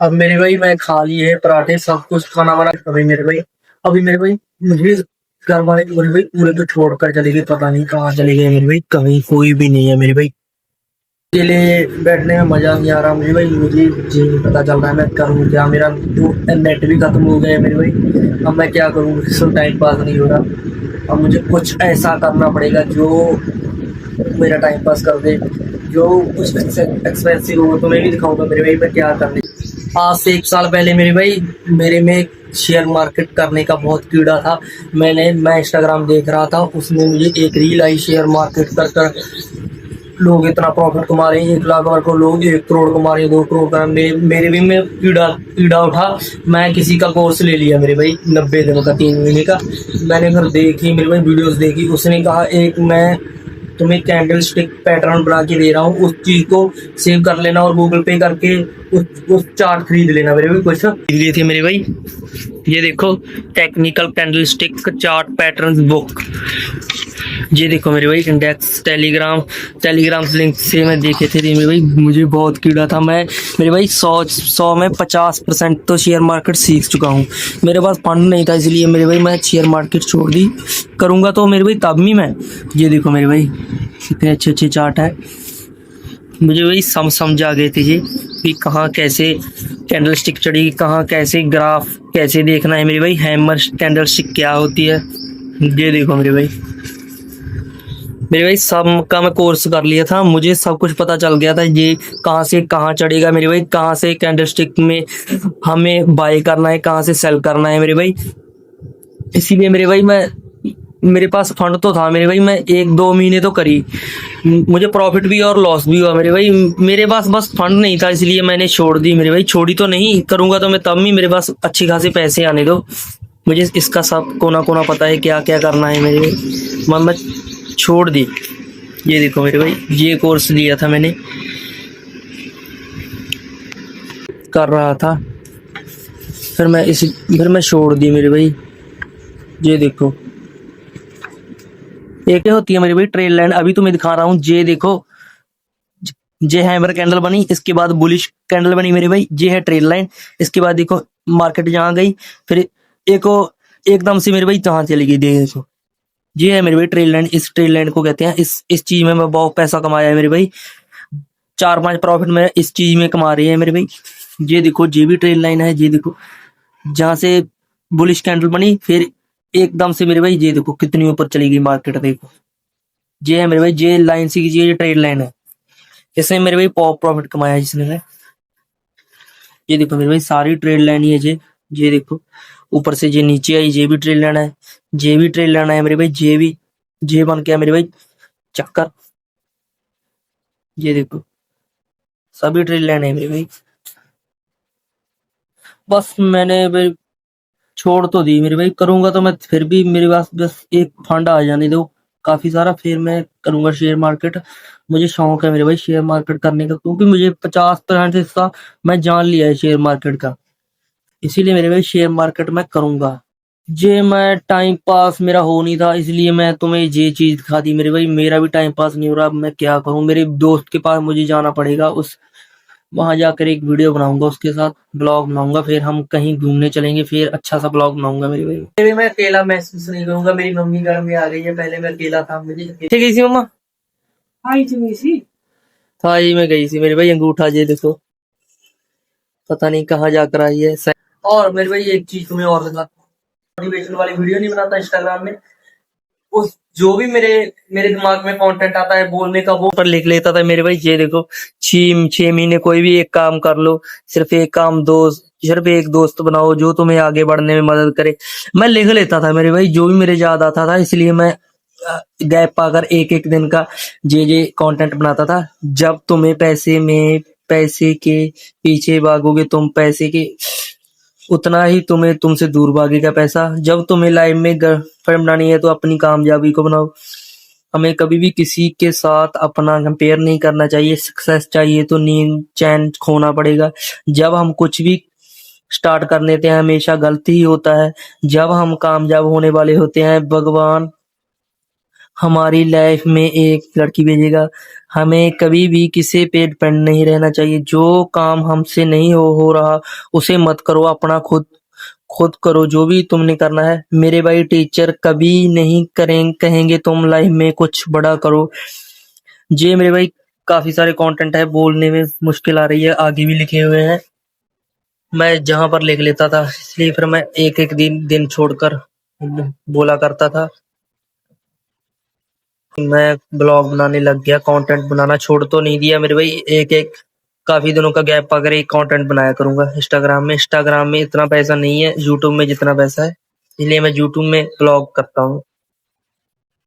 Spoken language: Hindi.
अब मेरे भाई मैं खा लिए पराठे सब कुछ खाना वाना अभी मेरे भाई मुझे घर वाले मेरे भाई पूरे तो छोड़ कर चले गए, पता नहीं कहाँ चले गए मेरे भाई, कहीं कोई भी नहीं है मेरे भाई। अकेले बैठने में मजा नहीं आ रहा मुझे भाई, मुझे जी नहीं पता चल रहा है मैं करूँ क्या। मेरा तो नेट भी खत्म हो गया है मेरे भाई, अब मैं क्या करूँ, सब टाइम पास नहीं हो रहा। अब मुझे कुछ ऐसा करना पड़ेगा जो मेरा टाइम पास कर दे, जो कुछ एक्सपेंसिव हो तो मैं भी दिखाऊंगा मेरे भाई मैं क्या करने। आज से 1 साल पहले मेरे भाई मेरे में शेयर मार्केट करने का बहुत कीड़ा था। मैं इंस्टाग्राम देख रहा था, उसमें मुझे एक रील आई, शेयर मार्केट कर कर लोग इतना प्रॉफिट कमा रहे हैं, 1 लाख वाले को लोग 1 करोड़ कमा रहे हैं, 2 करोड़ का। मेरे भी में कीड़ा कीड़ा उठा। मैं किसी का कोर्स ले लिया मेरे भाई 90 दिनों का, 3 महीने का। मैंने फिर देखी मेरे भाई वीडियोस देखी, उसने कहा एक मैं तुम्हें कैंडल स्टिक पैटर्न बना के दे रहा हूँ, उस चीज को सेव कर लेना और गूगल पे करके उस चार्ट खरीद लेना मेरे भाई। कुछ खरीद लिए थे मेरे भाई, ये देखो technical candle stick chart pattern book. ये देखो मेरे भाई इंडेक्स टेलीग्राम लिंक से मैं देखे थे मेरे भाई, मुझे बहुत कीड़ा था। मैं मेरे भाई 100 में 50% तो शेयर मार्केट सीख चुका हूँ। मेरे पास फंड नहीं था, इसलिए मेरे भाई मैं शेयर मार्केट छोड़ दी। करूँगा तो मेरे भाई तब भी मैं, ये देखो मेरे भाई कितने अच्छे अच्छे चार्ट है। मुझे वही समझ आ गए थे जी कि कहाँ कैसे कैंडल स्टिक चढ़ी, कहाँ कैसे ग्राफ कैसे देखना है मेरे भाई। हैमर कैंडल स्टिक क्या होती है, ये देखो मेरे भाई सब का मैं कोर्स कर लिया था, मुझे सब कुछ पता चल गया था। ये कहाँ से कहाँ चढ़ेगा मेरे भाई, कहाँ से कैंडल स्टिक में हमें बाय करना है, कहाँ से सेल करना है मेरे भाई। इसीलिए मेरे भाई मैं, मेरे पास फंड तो था मेरे भाई, मैं 1-2 महीने तो करी, मुझे प्रॉफिट भी और लॉस भी हुआ मेरे भाई। मेरे पास बस फंड नहीं था, इसलिए मैंने छोड़ दी मेरे भाई। छोड़ी तो नहीं, करूंगा तो मैं तब भी मेरे पास अच्छी खासी पैसे आने दो। मुझे इसका सब कोना कोना पता है क्या क्या करना है मेरे भाई, मैं छोड़ दी। ये देखो मेरे भाई ये कोर्स लिया था मैंने, कर रहा था, फिर मैं छोड़ दी मेरे भाई। ये देखो एक होती है मेरी भाई ट्रेल लाइन, अभी तो मैं दिखा रहा हूँ। ये देखो जे हैमर कैंडल बनी, इसके बाद बुलिश कैंडल बनी मेरे भाई, ये है ट्रेल लाइन। इसके बाद देखो मार्केट जहाँ गई, फिर एक एकदम से मेरे भाई जहाँ चली गई, देखो ये है मेरे भाई ट्रेल लाइन। इस ट्रेल लाइन को कहते हैं, इस चीज में मैं बहुत पैसा कमाया है मेरे भाई। 4-5 प्रॉफिट में इस चीज में कमा रही है मेरे भाई। ये देखो ये भी ट्रेल लाइन है, ये देखो जहां से बुलिश कैंडल बनी, फिर एकदम से मेरे भाई ये देखो कितनी ऊपर चली गई मार्केट, देखो ये है मेरे भाई, ये लाइन सी ये ट्रेड लाइन है, इसमें मेरे भाई पॉप प्रॉफिट कमाया है जिसने है। ये देखो मेरे भाई सारी ट्रेड लाइन ही है ये देखो ऊपर से ये नीचे आई, ये भी ट्रेड लाइन है, ये भी ट्रेड लाइन है मेरे भाई, ये भी ये बन गया मेरे भाई चक्कर। ये देखो सभी ट्रेड लाइन है मेरे भाई। बस मैंने भाई छोड़ तो दी मेरे भाई, करूंगा तो मैं फिर भी मेरे पास बस एक फंड आ जाने दो काफी सारा, फिर मैं करूंगा शेयर मार्केट। मुझे शौक है मेरे भाई शेयर मार्केट करने का, क्योंकि मुझे 50% हिस्सा मैं जान लिया है शेयर मार्केट का, इसीलिए मेरे भाई शेयर मार्केट मैं करूंगा। ये मैं टाइम पास मेरा हो नहीं था, इसलिए मैं तुम्हें ये चीज दिखा दी मेरे भाई। मेरा भी टाइम पास नहीं हो रहा, अब मैं क्या करूं, मेरे दोस्त के पास मुझे जाना पड़ेगा, उस वहां जाकर एक वीडियो बनाऊंगा, उसके साथ ब्लॉग बनाऊंगा, फिर हम कहीं घूमने चलेंगे, फिर अच्छा सा ब्लॉग बनाऊंगा मेरे भाई। मेरे मैं अकेला महसूस नहीं करूंगा, मेरी मम्मी घर में आ गई है, पहले मैं अकेला था, मुझे ठीक गई थी मम्मा, आई थी था ही मैं गई थी मेरे भाई। अंगूठा ये देखो पता नहीं कहाँ जाकर आई है। और मेरे भाई एक चीज तुम्हें और बता, मोटिवेशन वाली वीडियो नहीं बनाता इंस्टाग्राम में, उस जो भी मेरे मेरे दिमाग में कंटेंट आता है बोलने का, वो पर लिख लेता था मेरे भाई। ये देखो 6 महीने कोई भी एक काम कर लो, सिर्फ एक दोस्त बनाओ जो तुम्हें आगे बढ़ने में मदद करे। मैं लिख लेता था मेरे भाई जो भी मेरे याद आता था, इसलिए मैं गैप पाकर एक एक दिन का जे कंटेंट बनाता था। जब तुम्हें पैसे के पीछे भागोगे तुम, पैसे के उतना ही तुम्हें तुमसे दूर भागेगा पैसा। जब तुम्हें लाइफ में गर्लफ्रेंड बनानी है तो अपनी कामयाबी को बनाओ। हमें कभी भी किसी के साथ अपना कंपेयर नहीं करना चाहिए। सक्सेस चाहिए तो नींद चैन खोना पड़ेगा। जब हम कुछ भी स्टार्ट कर लेते हैं हमेशा गलती ही होता है। जब हम कामयाब होने वाले होते हैं भगवान हमारी लाइफ में एक लड़की भेजेगा। हमें कभी भी किसी पे डिपेंड नहीं रहना चाहिए। जो काम हमसे नहीं हो रहा उसे मत करो, अपना खुद खुद करो जो भी तुमने करना है। मेरे भाई टीचर कभी नहीं कहेंगे तुम लाइफ में कुछ बड़ा करो। ये मेरे भाई काफी सारे कंटेंट है, बोलने में मुश्किल आ रही है, आगे भी लिखे हुए हैं। मैं जहां पर लिख लेता था, इसलिए फिर मैं एक एक दिन छोड़कर बोला करता था। मैं ब्लॉग बनाने लग गया, कंटेंट बनाना छोड़ तो नहीं दिया मेरे भाई। एक एक काफी दिनों का गैप अगर एक कंटेंट बनाया करूंगा। इंस्टाग्राम में इतना पैसा नहीं है यूट्यूब में जितना पैसा है, इसलिए मैं यूट्यूब में ब्लॉग करता हूँ।